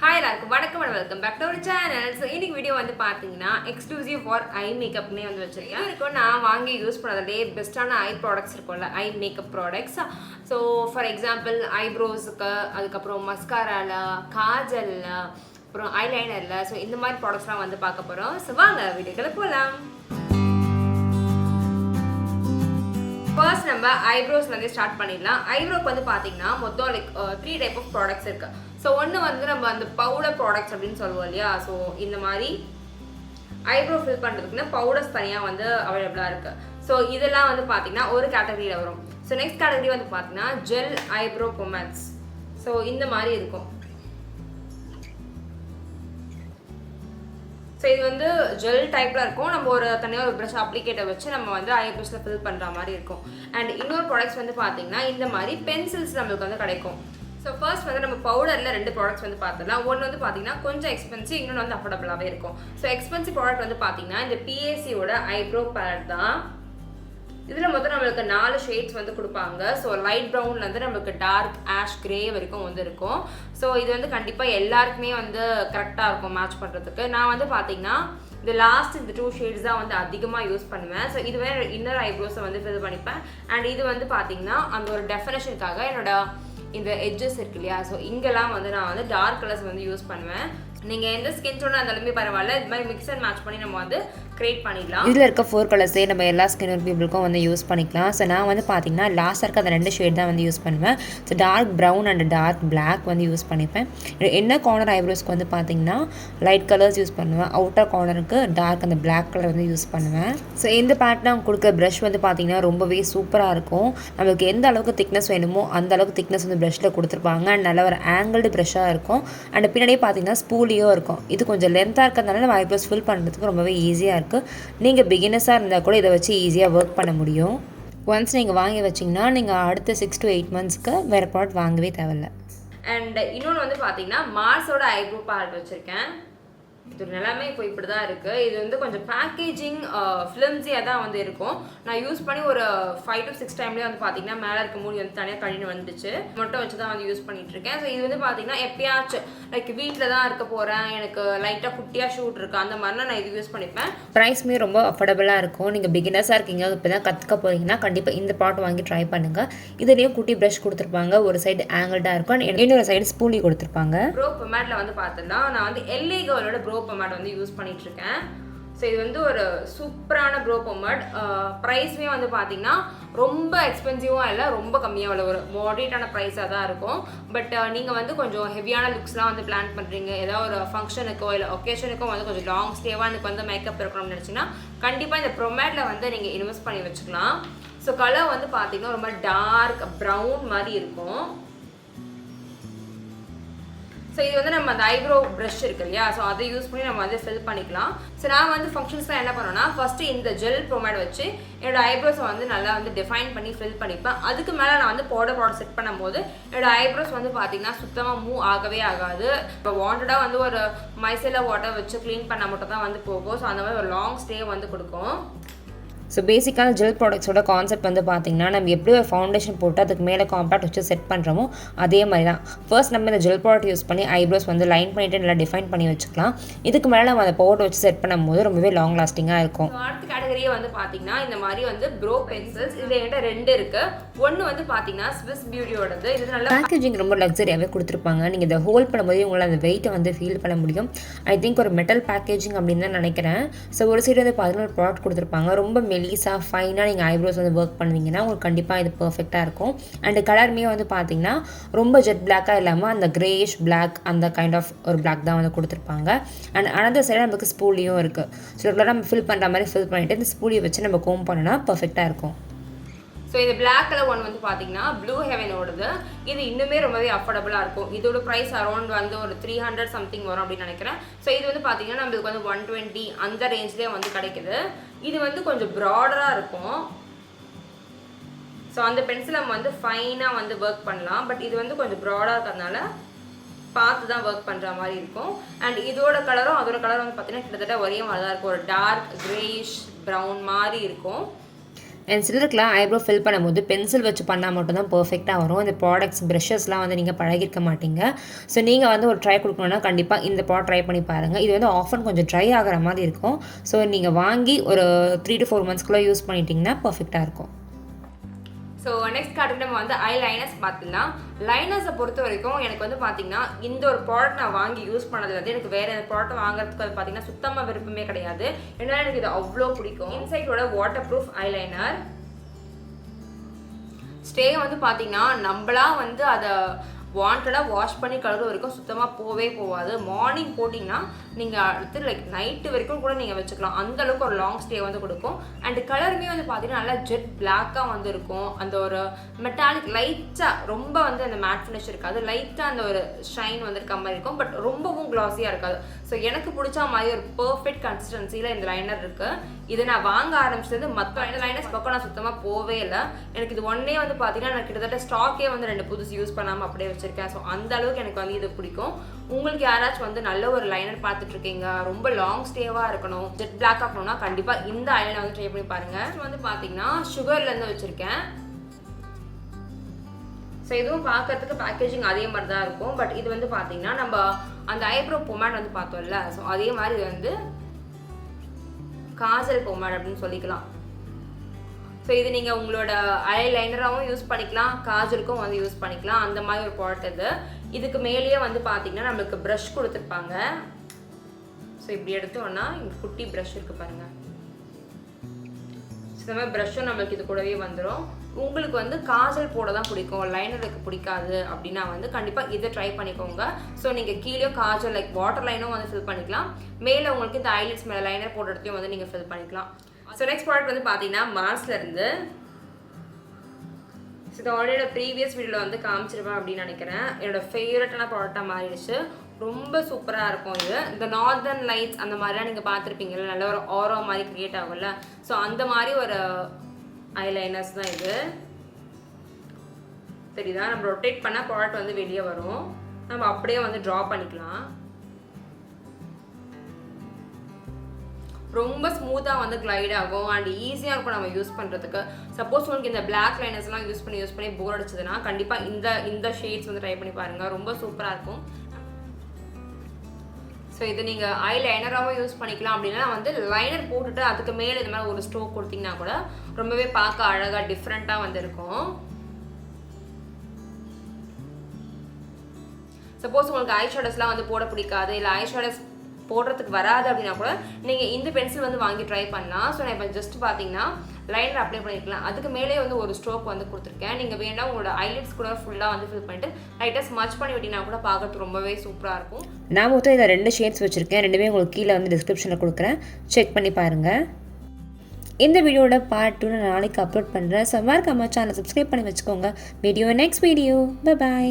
Hi எல்லாருக்கும் வணக்கம் and welcome back to our channel. So இன்னைக்கு வீடியோ வந்து பாத்தீங்கன்னா எக்ஸ்க்ளூசிவ் ஃபார் ஐ மேக்கப்னே வந்து வச்சிருக்கேன். இது இருக்கும் நான் வாங்கி யூஸ் பண்ணதுலேயே பெஸ்ட்டான ஐ ப்ராடக்ட்ஸ் இருக்கும்ல eye makeup products. So for example ஐப்ரோஸுக்கு, அதுக்கப்புறம் மஸ்காரால, காஜல்ல, அப்புறம் ஐலைனரில், ஸோ இந்த மாதிரி ப்ராடக்ட்ஸ்லாம் வந்து பார்க்க போகிறோம். ஸோ வாங்க வீடியோக்குள்ள போகலாம். ஃபர்ஸ்ட் நம்ம ஐப்ரோஸ்லேருந்து ஸ்டார்ட் பண்ணிடலாம். ஐப்ரோக்கு வந்து பார்த்தீங்கன்னா மொத்தம் லைக் 3 டைப் ஆஃப் ப்ராடக்ட்ஸ் இருக்குது. ஸோ ஒன்று வந்து நம்ம அந்த பவுடர் ப்ராடக்ட்ஸ் அப்படின்னு சொல்லுவோம் இல்லையா. ஸோ இந்த மாதிரி ஐப்ரோ ஃபில் பண்ணுறதுக்குன்னா பவுடர்ஸ் தனியாக வந்து அவைலபிளாக இருக்குது. ஸோ இதெல்லாம் வந்து பார்த்தீங்கன்னா ஒரு கேட்டகரியில் வரும். ஸோ நெக்ஸ்ட் கேட்டகரி வந்து பார்த்தீங்கன்னா ஜெல் ஐப்ரோ பொமேட்ஸ். ஸோ இந்த மாதிரி இருக்கும். ஸோ இது வந்து ஜெல் டைப்பில் இருக்கும். நம்ம ஒரு தனியாக ஒரு ப்ரஷ் அப்ளிகேட்டர் வச்சு நம்ம வந்து ஐப்ரோஸில் ஃபில் பண்ணுற மாதிரி இருக்கும். அண்ட் இன்னொரு ப்ராடக்ட்ஸ் வந்து பார்த்தீங்கன்னா இந்த மாதிரி பென்சில்ஸ் நம்மளுக்கு வந்து கிடைக்கும். ஸோ ஃபர்ஸ்ட் வந்து நம்ம பவுடரில் 2 ப்ராடக்ட்ஸ் வந்து பார்த்துடலாம். ஒன்று வந்து பார்த்தீங்கன்னா கொஞ்சம் எக்ஸ்பென்சிவ், இன்னொன்று வந்து அஃபோர்டபுளாகவே இருக்கும். ஸோ எக்ஸ்பென்சிவ் ப்ராடக்ட் வந்து பார்த்தீங்கன்னா இந்த பிஏசியோட ஐப்ரோ பேலட் தான். இதில் மொத்தம் நம்மளுக்கு 4 ஷேட்ஸ் வந்து கொடுப்பாங்க. ஸோ லைட் ப்ரௌன்லேருந்து நம்மளுக்கு டார்க் ஆஷ் கிரே வரைக்கும் வந்து இருக்கும். ஸோ இது வந்து கண்டிப்பாக எல்லாருக்குமே வந்து கரெக்டாக இருக்கும் மேட்ச் பண்ணுறதுக்கு. நான் வந்து பார்த்தீங்கன்னா இந்த லாஸ்ட் இந்த 2 ஷேட்ஸ் தான் வந்து அதிகமாக யூஸ் பண்ணுவேன். ஸோ இதுவே இன்னர் ஐப்ரோஸை வந்து ஃபில் பண்ணிப்பேன். அண்ட் இது வந்து பார்த்தீங்கன்னா அந்த ஒரு டெஃபினேஷனுக்காக என்னோட இந்த எட்ஜஸ் இருக்கு இல்லையா, ஸோ இங்கெல்லாம் வந்து நான் வந்து டார்க் கலர்ஸ் வந்து யூஸ் பண்ணுவேன். நீங்கள் எந்த ஸ்கின் டோனாக இருந்தாலுமே பரவாயில்ல, இது மாதிரி மிக்ஸ் அண்ட் மேட்ச் பண்ணி நம்ம வந்து கிரியேட் பண்ணிடலாம். இதில் இருக்க 4 கலர்ஸே நம்ம எல்லா ஸ்கின் பீப்புளுக்கும் வந்து யூஸ் பண்ணிக்கலாம். ஸோ நான் வந்து பார்த்தீங்கன்னா லாஸ்ட்டாக இருக்க அந்த 2 ஷேட் தான் வந்து யூஸ் பண்ணுவேன். So dark brown and dark black வந்து யூஸ் பண்ணிப்பேன். என்ன கார்னர் ஐப்ரோஸ்க்கு வந்து பார்த்தீங்கன்னா லைட் கலர்ஸ் யூஸ் பண்ணுவேன். அவுட்டர் கார்னருக்கு டார்க் அந்த பிளாக் கலர் வந்து யூஸ் பண்ணுவேன். ஸோ இந்த பேட்டர்ன் கொடுக்குற ப்ரஷ் வந்து பார்த்தீங்கன்னா ரொம்பவே சூப்பராக இருக்கும். நம்மளுக்கு எந்த அளவுக்கு திக்னஸ் வேணுமோ அந்த அளவுக்கு திக்னஸ் வந்து ப்ரஷில் கொடுத்துருப்பாங்க. அண்ட் நல்ல ஒரு ஆங்கிள்டு ப்ரஷ்ஷாக இருக்கும். அண்ட் பின்னாடியே பார்த்தீங்கன்னா ஸ்பூலியும் இருக்கும். இது கொஞ்சம் லென்த்தாக இருக்கிறதுனால நம்ம ஐப்ரோஸ் ஃபில் பண்ணுறதுக்கு ரொம்பவே ஈஸியாக இருக்குது. நீங்கள் பிகினர்ஸாக இருந்தால் கூட இதை வச்சு ஈஸியாக ஒர்க் பண்ண முடியும். ஒன்ஸ் நீங்கள் வாங்கி வச்சிங்கன்னா நீங்கள் அடுத்த 6 to 8 மந்த்ஸ்க்கு வேறு ப்ராடக்ட் வாங்கவே தேவையில்ல. அண்ட் இன்னொன்று வந்து பார்த்தீங்கன்னா மார்ஸோட ஐப்ரோ பேலட் வச்சுருக்கேன். இது எல்லாமே இப்போ இப்படி தான் இருக்குது. இது வந்து கொஞ்சம் பேக்கேஜிங் ஃபிலிம்ஸியாக தான் வந்து இருக்கும். நான் யூஸ் பண்ணி ஒரு 5 to 6 டைம்லேயே வந்து பார்த்தீங்கன்னா மேலே இருக்க மூடி வந்து தனியாக கழின்னு வந்துச்சு. மட்டும் வச்சு தான் வந்து யூஸ் பண்ணிகிட்ருக்கேன். ஸோ இது வந்து பார்த்தீங்கன்னா எப்பயாச்சும் லைக் வீட்டில் தான் இருக்க போகிறேன், எனக்கு லைட்டாக குட்டியாக ஷூட் இருக்குது, அந்த மாதிரினா நான் இது யூஸ் பண்ணிப்பேன். ப்ரைஸ்மே ரொம்ப அஃபோர்டபுளாக இருக்கும். நீங்கள் பிகினர்ஸாக இருக்கீங்க, இப்போ தான் கற்றுக்க போகிறீங்கன்னா கண்டிப்பாக இந்த ப்ராடக்ட் வாங்கி ட்ரை பண்ணுங்கள். இதுலேயும் குட்டி ப்ரஷ் கொடுத்துருப்பாங்க. ஒரு சைடு ஆங்கிள்டாக இருக்கும், இன்னொரு சைடு ஸ்பூலி கொடுத்துருப்பாங்க. ப்ரோ பொமேட்டில் வந்து பார்த்தோன்னா நான் வந்து எல்ஏ கேர்ளோட ப்ரோ பொமேட் வந்து யூஸ் பண்ணிட்டு இருக்கேன். ஸோ இது வந்து ஒரு சூப்பரான ப்ரோ பொமேட். ப்ரைஸ்மே வந்து பார்த்தீங்கன்னா ரொம்ப எக்ஸ்பென்சிவாக இல்லை, ரொம்ப கம்மியாக இல்லை, ஒரு மாடரேட்டான ப்ரைஸாக தான் இருக்கும். பட் நீங்கள் வந்து கொஞ்சம் ஹெவியான லுக்ஸ்லாம் வந்து பிளான் பண்ணுறீங்க, ஏதாவது ஒரு ஃபங்க்ஷனுக்கோ இல்லை ஒகேஷனுக்கோ வந்து கொஞ்சம் லாங் ஸ்டேவாக எனக்கு வந்து மேக்கப் இருக்கணும்னு நினச்சிங்கன்னா கண்டிப்பாக இந்த பொமேட்டில் வந்து நீங்கள் இன்வெஸ்ட் பண்ணி வச்சுக்கலாம். ஸோ கலர் வந்து பார்த்தீங்கன்னா ரொம்ப டார்க் ப்ரௌன் மாதிரி இருக்கும். ஸோ இது வந்து நம்ம அந்த ஐப்ரோ ப்ரஷ் இருக்கு இல்லையா, ஸோ அதை யூஸ் பண்ணி நம்ம வந்து ஃபில் பண்ணிக்கலாம். ஸோ நான் வந்து ஃபங்க்ஷன்ஸ்லாம் என்ன பண்ணுவேன்னா ஃபஸ்ட்டு இந்த ஜெல் பொமேட் வச்சு என்னோடய ஐப்ரோஸை வந்து நல்லா வந்து டிஃபைன் பண்ணி ஃபில் பண்ணிப்பேன். அதுக்கு மேலே நான் வந்து பவுடர் ப்ராடக்ட் செட் பண்ணும்போது என்னோடய ஐப்ரோஸ் வந்து பார்த்தீங்கன்னா சுத்தமாக மூவ் ஆகவே ஆகாது. இப்போ வாண்டடாக வந்து ஒரு மைசெல்லா வாட்டர் வச்சு க்ளீன் பண்ண மட்டும் தான் வந்து போகும். ஸோ அந்த மாதிரி ஒரு லாங் ஸ்டே வந்து கொடுக்கும். ஸோ பேசிக்கான ஜெல் ப்ராடக்ட்ஸோட கான்செப்ட் வந்து பார்த்திங்கன்னா நம்ம எப்படி ஒரு ஃபவுண்டேஷன் போட்டு அதுக்கு மேலே காம்பேக்ட் வச்சு செட் பண்ணுறோமோ அதே மாதிரி தான். ஃபர்ஸ்ட் நம்ம இந்த ஜெல் ப்ராடக்ட் யூஸ் பண்ணி ஐப்ரோஸ் வந்து லைன் பண்ணிவிட்டு நல்லா டிஃபைன் பண்ணி வச்சுக்கலாம். இதுக்கு மேலே நம்ம அந்த பவுடர் வச்சு செட் பண்ணும்போது ரொம்பவே லாங் லாஸ்டிங்காக இருக்கும். அடுத்த கேட்டகரியே வந்து பார்த்தீங்கன்னா இந்த மாதிரி வந்து ப்ரோ பென்சில்ஸ். இதில் என்கிட்ட 2 இருக்குது. ஒன்று வந்து பார்த்தீங்கன்னா ஸ்விஸ் பியூட்டியோடது. இது நல்லா பேக்கேஜிங் ரொம்ப லக்ஸரியாகவே கொடுத்துருப்பாங்க. நீங்கள் இதை ஹோல்ட் பண்ணும்போது உங்களால் அந்த வெயிட்டை வந்து ஃபீல் பண்ண முடியும். ஐ திங்க் ஒரு மெட்டல் பேக்கேஜிங் அப்படின்னு தான் நினைக்கிறேன். ஸோ ஒரு சைடு வந்து 11 ப்ராடக்ட் கொடுத்துருப்பாங்க. ரொம்ப மெலிசாக ஃபைனாக நீங்கள் ஐப்ரோஸ் வந்து ஒர்க் பண்ணுவீங்கன்னா உங்களுக்கு கண்டிப்பாக இது பர்ஃபெக்டாக இருக்கும். அண்ட் கலருமே வந்து பார்த்தீங்கன்னா ரொம்ப ஜெட் பிளாக்காக இல்லாமல் அந்த கிரேஷ் பிளாக் அந்த கைண்ட் ஆஃப் ஒரு பிளாக் தான் வந்து கொடுத்துருப்பாங்க. அண்ட் அனதர் சைடு நமக்கு ஸ்பூலியும் இருக்குது. ஸோ ரெகுலராக நம்ம ஃபில் பண்ணுற மாதிரி ஃபில் பண்ணிவிட்டு இந்த ஸ்பூலியை வச்சு நம்ம கோம் பண்ணோன்னா பர்ஃபெக்டாக இருக்கும். ஸோ இந்த பிளாக் கலர் ஒன் வந்து பார்த்தீங்கன்னா ப்ளூ ஹெவனோடது. இது இன்னுமே ரொம்பவே அஃபோர்டபுளாக இருக்கும். இதோட ப்ரைஸ் அரௌண்ட் வந்து ஒரு 300 சம்திங் வரும் அப்படின்னு நினைக்கிறேன். ஸோ இது வந்து பார்த்தீங்கன்னா நம்மளுக்கு வந்து 120 அந்த ரேஞ்ச்லேயே வந்து கிடைக்குது. இது வந்து கொஞ்சம் ப்ராடராக இருக்கும். ஸோ அந்த பென்சில் நம்ம வந்து ஃபைனாக வந்து ஒர்க் பண்ணலாம். பட் இது வந்து கொஞ்சம் ப்ராடாக இருக்கிறதுனால பார்த்து தான் ஒர்க் பண்ணுற மாதிரி இருக்கும். அண்ட் இதோட கலரும் அதோட கலரும் வந்து பார்த்தீங்கன்னா கிட்டத்தட்ட ஒரே மாதிரி தான் இருக்கும். ஒரு டார்க் கிரேஷ் ப்ரௌன் மாதிரி இருக்கும். அண்ட் சிலருக்குலாம் ஐப்ரோ ஃபில் பண்ணும்போது பென்சில் வச்சு பண்ணால் மட்டும்தான் பர்ஃபெக்டாக வரும். இந்த ப்ராடக்ட்ஸ் ப்ரஷஸ்லாம் வந்து நீங்கள் பழகிருக்க மாட்டீங்க. ஸோ நீங்கள் வந்து ஒரு ட்ரை கொடுக்கணுன்னா கண்டிப்பாக இந்த ப்ராடக்ட் ட்ரை பண்ணி பாருங்கள். இது வந்து ஆஃபன் கொஞ்சம் ட்ரை ஆகிற மாதிரி இருக்கும். ஸோ நீங்கள் வாங்கி ஒரு 3 to 4 monthsக்குள்ளே யூஸ் பண்ணிட்டீங்கன்னா பர்ஃபெக்டாக இருக்கும். ஸோ நெக்ஸ்ட் கார்டு நம்ம வந்து ஐ லைனர்ஸ் பார்த்துக்கலாம். லைனர்ஸை பொறுத்த வரைக்கும் எனக்கு வந்து பார்த்தீங்கன்னா இந்த ஒரு ப்ராடக்ட் நான் வாங்கி யூஸ் பண்ணது வந்து எனக்கு வேறு எந்த ப்ராடக்ட் வாங்குறதுக்கு அது பார்த்தீங்கன்னா சுத்தமாக விருப்பமே கிடையாது. ஏன்னா எனக்கு இது அவ்வளோ பிடிக்கும். இன்சைட்டோட வாட்டர் ப்ரூஃப் ஐலைனர் ஸ்டே வந்து பார்த்தீங்கன்னா நம்மளா வந்து அதை வாண்டடாக வாஷ் பண்ணி கழுவு வரைக்கும் சுத்தமாக போகாது. மார்னிங் போட்டிங்கன்னா நீங்கள் அடுத்து லைக் நைட்டு வரைக்கும் கூட நீங்கள் வச்சுக்கலாம். அந்தளவுக்கு ஒரு லாங் ஸ்டே வந்து கொடுக்கும். அண்ட் கலருமே வந்து பார்த்தீங்கன்னா நல்லா ஜெட் பிளாக்காக வந்து இருக்கும். அந்த ஒரு மெட்டாலிக் லைட்டாக ரொம்ப வந்து அந்த மேட் ஃபினிஷ் இருக்காது, லைட்டாக அந்த ஒரு ஷைன் வந்து இருக்க மாதிரி இருக்கும். பட் ரொம்பவும் க்ளாஸியாக இருக்காது. ஸோ எனக்கு பிடிச்ச மாதிரி ஒரு பர்ஃபெக்ட் கன்சிஸ்டன்சியில் இந்த லைனர் இருக்குது. இதை நான் வாங்க ஆரம்பிச்சது மற்ற லைனர்ஸ் பக்கம் நான் சுத்தமாக போவே இல்லை. எனக்கு இது ஒன்னே வந்து பார்த்தீங்கன்னா நான் கிட்டத்தட்ட ஸ்டாக்கே வந்து 2 புதுசு யூஸ் பண்ணாமல் அப்படியே வச்சுருக்கேன். ஸோ அந்த அளவுக்கு எனக்கு வந்து இது பிடிக்கும். உங்களுக்கு யாராச்சும் வந்து நல்ல ஒரு லைனர் பார்த்துட்டு இருக்கீங்க, ரொம்ப லாங் ஸ்டேவாக இருக்கணும், ஜெட் பிளாக் ஆகணும்னா கண்டிப்பாக இந்த ஐலைனர் வந்து ட்ரை பண்ணி பாருங்கள். வந்து பார்த்தீங்கன்னா சுகர்லேருந்து வச்சுருக்கேன். ஸோ இதுவும் பார்க்கறதுக்கு பேக்கேஜிங் அதே மாதிரி தான் இருக்கும். பட் இது வந்து பார்த்தீங்கன்னா நம்ம அந்த ஐப்ரோ பொமேட் வந்து பார்த்தோம்ல, ஸோ அதே மாதிரி இது வந்து காஜல் பொமேட் அப்படின்னு சொல்லிக்கலாம். ஸோ இது நீங்கள் உங்களோட ஐ லைனராகவும் யூஸ் பண்ணிக்கலாம், காஜலுக்கும் வந்து யூஸ் பண்ணிக்கலாம். அந்த மாதிரி ஒரு ப்ராடக்ட் இது. இதுக்கு மேலேயே வந்து பார்த்தீங்கன்னா நம்மளுக்கு ப்ரஷ் கொடுத்துருப்பாங்க. ஸோ இப்படி எடுத்தோன்னா இங்கே குட்டி ப்ரஷ் இருக்குது பாருங்கள். ஸோ இந்த மாதிரி ப்ரஷ்ஷும் நம்மளுக்கு இது கூடவே வந்துடும். உங்களுக்கு வந்து காஜல் போட தான் பிடிக்கும், லைனருக்கு பிடிக்காது அப்படின்னா வந்து கண்டிப்பாக இதை ட்ரை பண்ணிக்கோங்க. ஸோ நீங்கள் கீழே காஜல் லைக் வாட்டர் லைனும் வந்து ஃபில் பண்ணிக்கலாம். மேலே உங்களுக்கு இந்த ஐலிட்ஸ் மேலே லைனர் போட்ட இடத்தையும் வந்து நீங்கள் ஃபில் பண்ணிக்கலாம். ஸோ நெக்ஸ்ட் ப்ராடக்ட் வந்து பார்த்தீங்கன்னா மார்ஸ்லேருந்து. ஸோ இது ஆல்ரெடி ப்ரீவியஸ் வீடியோவில் வந்து காமிச்சிருவேன் அப்படின்னு நினைக்கிறேன். என்னோடய ஃபேவரட்டான ப்ராடக்டாக மாறிடுச்சு. ரொம்ப சூப்பராக இருக்கும் இது. இந்த நார்தர்ன் லைட்ஸ் அந்த மாதிரிலாம் நீங்கள் பார்த்துருப்பீங்கல்ல, நல்ல ஒரு ஆரோ மாதிரி க்ரியேட் ஆகும்ல, ஸோ அந்த மாதிரி ஒரு ஐலைனர்ஸ் தான் இது. சரிதா, நம்ம ரொட்டேட் பண்ணால் ப்ராடக்ட் வந்து வெளியே வரும். நம்ம அப்படியே வந்து ட்ரா பண்ணிக்கலாம். ரொம்ப ஸ்மூத்தாக வந்து கிளைட் ஆகும் அண்ட் ஈஸியாக இருக்கும் நம்ம யூஸ் பண்ணுறதுக்கு. சப்போஸ் உங்களுக்கு இந்த பிளாக் லைனர்ஸ்லாம் யூஸ் பண்ணி போர் அடிச்சதுன்னா கண்டிப்பாக இந்த ஷேட்ஸ் வந்து ட்ரை பண்ணி பாருங்கள், ரொம்ப சூப்பராக இருக்கும். ஸோ இது நீங்கள் ஐ லைனராகவும் யூஸ் பண்ணிக்கலாம். அப்படின்னா வந்து லைனர் போட்டுட்டு அதுக்கு மேலே இது மாதிரி ஒரு ஸ்ட்ரோக் கொடுத்தீங்கன்னா கூட ரொம்பவே பார்க்க அழகாக டிஃப்ரெண்ட்டாக வந்து இருக்கும். சப்போஸ் உங்களுக்கு ஐ ஷேடோஸ்லாம் வந்து போட பிடிக்காது, இல்லை ஐ ஷேடோஸ் போடுறதுக்கு வராது அப்படின்னா கூட நீங்கள் இந்த பென்சில் வந்து வாங்கி ட்ரை பண்ணலாம். ஸோ நான் இப்போ ஜஸ்ட் பார்த்தீங்கன்னா லைனர் அப்ளை பண்ணிக்கலாம். அதுக்கு மேலே வந்து ஒரு ஸ்ட்ரோக் வந்து கொடுத்துருக்கேன். நீங்கள் வேணா உங்களோட ஐலிட்ஸ் கூட ஃபுல்லாக வந்து ஃபில் பண்ணிட்டு லைட்டாக ஸ்மச் பண்ணி விட்டிங்கன்னா கூட பார்க்கறதுக்கு ரொம்பவே சூப்பராக இருக்கும். நான் மொத்தம் இதை 2 ஷேட்ஸ் வச்சுருக்கேன். ரெண்டுமே உங்களுக்கு கீழே வந்து டிஸ்கிரிப்ஷனில் கொடுக்குறேன், செக் பண்ணி பாருங்கள். இந்த வீடியோட பார்ட் 2 நான் நாளைக்கு அப்லோட் பண்ணுறேன். ஸோ மறக்காம சேனலை சப்ஸ்கிரைப் பண்ணி வச்சுக்கோங்க. Video next video. பை.